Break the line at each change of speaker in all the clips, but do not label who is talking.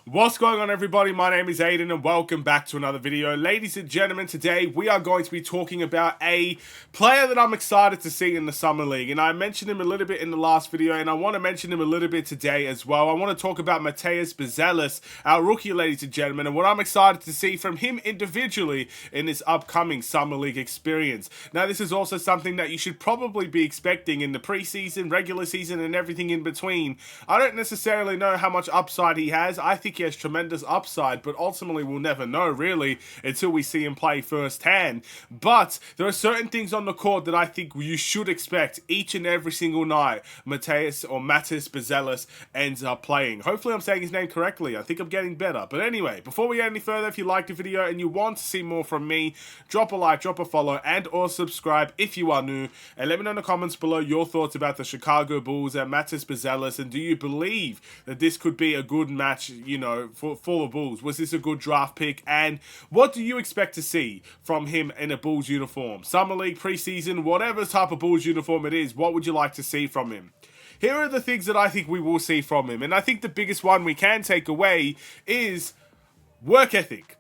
What's going on, everybody? My name is Aiden and welcome back to another video. Ladies and gentlemen, today we are going to be talking about a player that I'm excited to see in the Summer League. And I mentioned him a little bit in the last video and I want to mention him a little bit today as well. I want to talk about Matas Buzelis, our rookie, ladies and gentlemen, and what I'm excited to see from him individually in this upcoming Summer League experience. Now, this is also something that you should probably be expecting in the preseason, regular season, and everything in between. I don't necessarily know how much upside he has. I think he has tremendous upside, but ultimately we'll never know really until we see him play firsthand. But there are certain things on the court that I think you should expect each and every single night Matas Buzelis ends up playing. Hopefully I'm saying his name correctly. I think I'm getting better. But anyway, before we get any further, if you liked the video and you want to see more from me, drop a like, drop a follow, and or subscribe if you are new, and let me know in the comments below your thoughts about the Chicago Bulls and Matas Buzelis, and do you believe that this could be a good match, you know, for the Bulls? Was this a good draft pick? And what do you expect to see from him in a Bulls uniform? Summer League, preseason, whatever type of Bulls uniform it is, what would you like to see from him? Here are the things that I think we will see from him. And I think the biggest one we can take away is work ethic.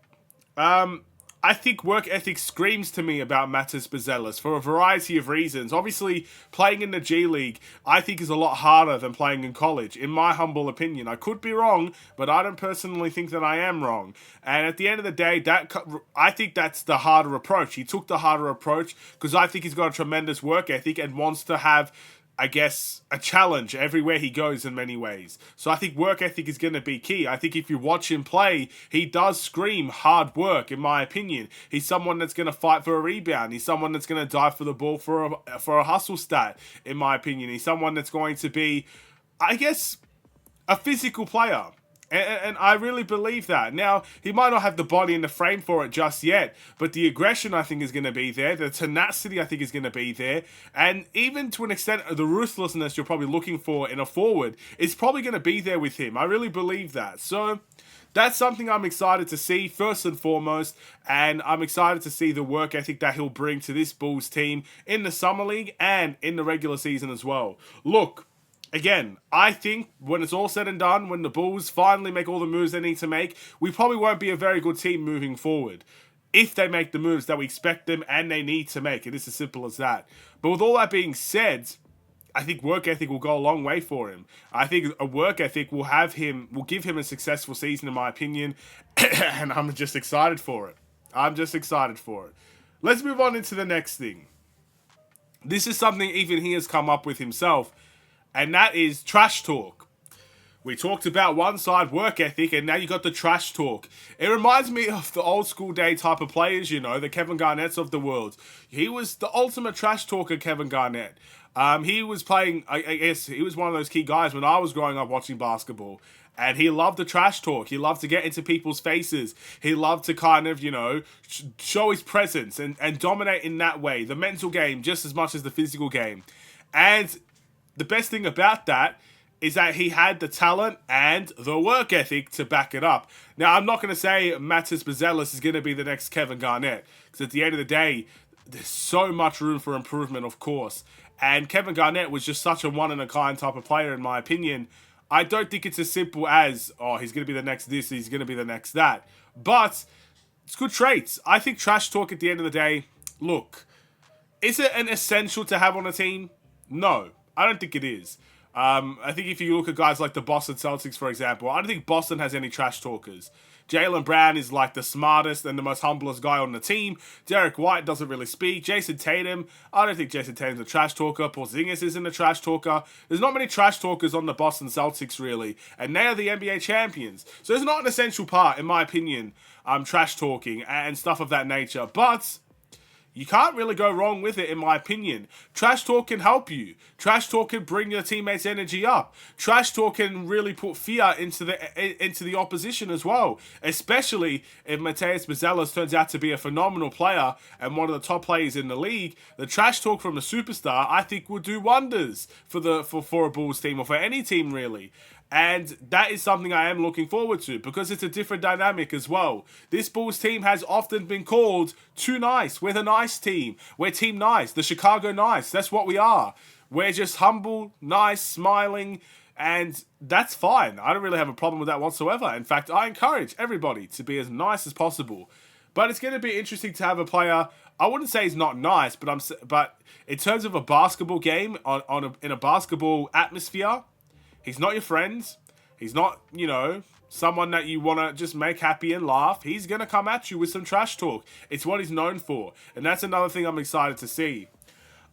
I think work ethic screams to me about Matas Buzelis for a variety of reasons. Obviously, playing in the G League, I think, is a lot harder than playing in college, in my humble opinion. I could be wrong, but I don't personally think that I am wrong. And at the end of the day, I think that's the harder approach. He took the harder approach because I think he's got a tremendous work ethic and wants to have, I guess, a challenge everywhere he goes in many ways. So I think work ethic is going to be key. I think if you watch him play, he does scream hard work, in my opinion. He's someone that's going to fight for a rebound. He's someone that's going to dive for the ball for a hustle stat, in my opinion. He's someone that's going to be, I guess, a physical player. And I really believe that. Now, he might not have the body and the frame for it just yet, but the aggression, I think, is going to be there. The tenacity, I think, is going to be there. And even to an extent, the ruthlessness you're probably looking for in a forward is probably going to be there with him. I really believe that. So that's something I'm excited to see, first and foremost, and I'm excited to see the work ethic that he'll bring to this Bulls team in the Summer League and in the regular season as well. Look, again, I think when it's all said and done, when the Bulls finally make all the moves they need to make, we probably won't be a very good team moving forward. If they make the moves that we expect them and they need to make. It is as simple as that. But with all that being said, I think work ethic will go a long way for him. I think a work ethic will give him a successful season, in my opinion. And I'm just excited for it. Let's move on into the next thing. This is something even he has come up with himself, and that is trash talk. We talked about one side, work ethic, and now you got the trash talk. It reminds me of the old school day type of players, you know, the Kevin Garnetts of the world. He was the ultimate trash talker, Kevin Garnett. He was playing, I guess, he was one of those key guys when I was growing up watching basketball. And he loved the trash talk. He loved to get into people's faces. He loved to kind of, you know, show his presence and dominate in that way. The mental game just as much as the physical game. And the best thing about that is that he had the talent and the work ethic to back it up. Now, I'm not going to say Matas Buzelis is going to be the next Kevin Garnett, because at the end of the day, there's so much room for improvement, of course. And Kevin Garnett was just such a one-in-a-kind type of player, in my opinion. I don't think it's as simple as, oh, he's going to be the next this, he's going to be the next that. But it's good traits. I think trash talk at the end of the day, look, is it an essential to have on a team? No. I don't think it is. I think if you look at guys like the Boston Celtics, for example, I don't think Boston has any trash talkers. Jaylen Brown is like the smartest and the most humblest guy on the team. Derek White doesn't really speak. Jason Tatum, I don't think Jason Tatum's a trash talker. Porzingis isn't a trash talker. There's not many trash talkers on the Boston Celtics, really. And they are the NBA champions. So it's not an essential part, in my opinion, trash talking and stuff of that nature. But you can't really go wrong with it, in my opinion. Trash talk can help you. Trash talk can bring your teammates' energy up. Trash talk can really put fear into the opposition as well. Especially if Matas Buzelis turns out to be a phenomenal player and one of the top players in the league. The trash talk from a superstar, I think, will do wonders for a Bulls team, or for any team, really. And that is something I am looking forward to, because it's a different dynamic as well. This Bulls team has often been called too nice. We're the nice team. We're Team Nice. The Chicago Nice. That's what we are. We're just humble, nice, smiling, And that's fine. I don't really have a problem with that whatsoever. In fact, I encourage everybody to be as nice as possible. But it's going to be interesting to have a player. I wouldn't say he's not nice, but in terms of a basketball game in a basketball atmosphere, he's not your friend. He's not, someone that you want to just make happy and laugh. He's going to come at you with some trash talk. It's what he's known for. And that's another thing I'm excited to see.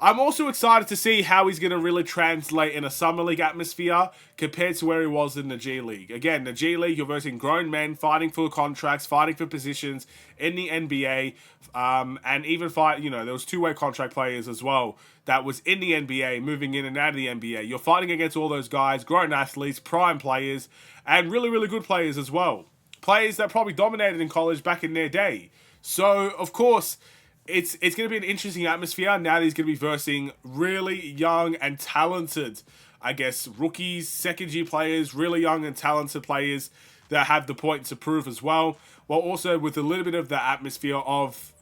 I'm also excited to see how he's going to really translate in a Summer League atmosphere compared to where he was in the G League. Again, the G League, you're versing grown men fighting for contracts, fighting for positions in the NBA, and even there was two-way contract players as well that was in the NBA, moving in and out of the NBA. You're fighting against all those guys, grown athletes, prime players, and really, really good players as well. Players that probably dominated in college back in their day. So, of course, it's going to be an interesting atmosphere now that he's going to be versing really young and talented, rookies, second-year players, really young and talented players that have the point to prove as well, while also with a little bit of the atmosphere of,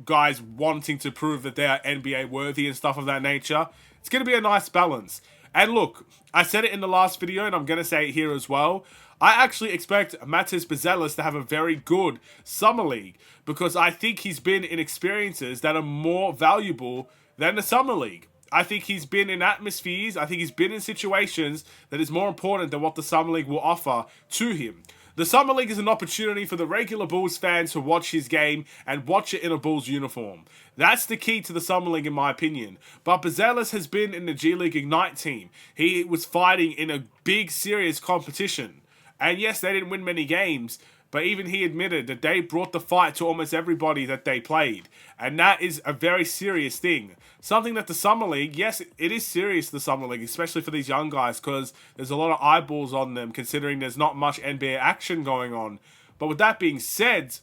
guys wanting to prove that they are NBA worthy and stuff of that nature. It's going to be a nice balance. And look, I said it in the last video and I'm going to say it here as well. I actually expect Matas Buzelis to have a very good Summer League because I think he's been in experiences that are more valuable than the Summer League. I think he's been in atmospheres, I think he's been in situations that is more important than what the Summer League will offer to him. The Summer League is an opportunity for the regular Bulls fans to watch his game and watch it in a Bulls uniform. That's the key to the Summer League in my opinion. But Buzelis has been in the G League Ignite team. He was fighting in a big, serious competition. And yes, they didn't win many games, but even he admitted that they brought the fight to almost everybody that they played. And that is a very serious thing. Something that the Summer League, yes, it is serious, the Summer League, especially for these young guys, because there's a lot of eyeballs on them, considering there's not much NBA action going on. But with that being said,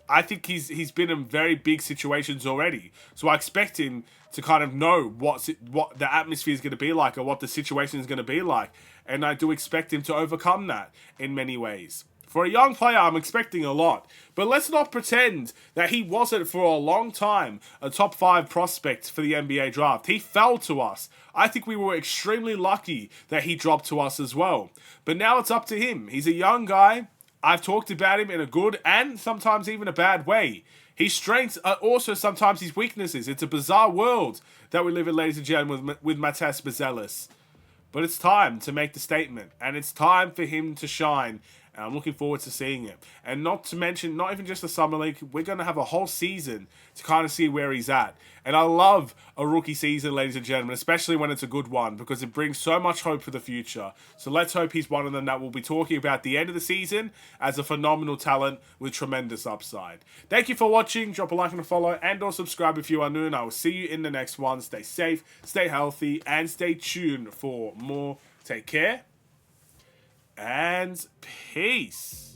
I think he's been in very big situations already. So I expect him to kind of know what the atmosphere is going to be like or what the situation is going to be like. And I do expect him to overcome that in many ways. For a young player, I'm expecting a lot. But let's not pretend that he wasn't for a long time a top 5 prospect for the NBA draft. He fell to us. I think we were extremely lucky that he dropped to us as well. But now it's up to him. He's a young guy. I've talked about him in a good and sometimes even a bad way. His strengths are also sometimes his weaknesses. It's a bizarre world that we live in, ladies and gentlemen, with Matas Buzelis. But it's time to make the statement. And it's time for him to shine. And I'm looking forward to seeing it. And not to mention, not even just the Summer League, we're going to have a whole season to kind of see where he's at. And I love a rookie season, ladies and gentlemen, especially when it's a good one, because it brings so much hope for the future. So let's hope he's one of them that we'll be talking about the end of the season as a phenomenal talent with tremendous upside. Thank you for watching. Drop a like and a follow and or subscribe if you are new. And I will see you in the next one. Stay safe, stay healthy, and stay tuned for more. Take care. And peace.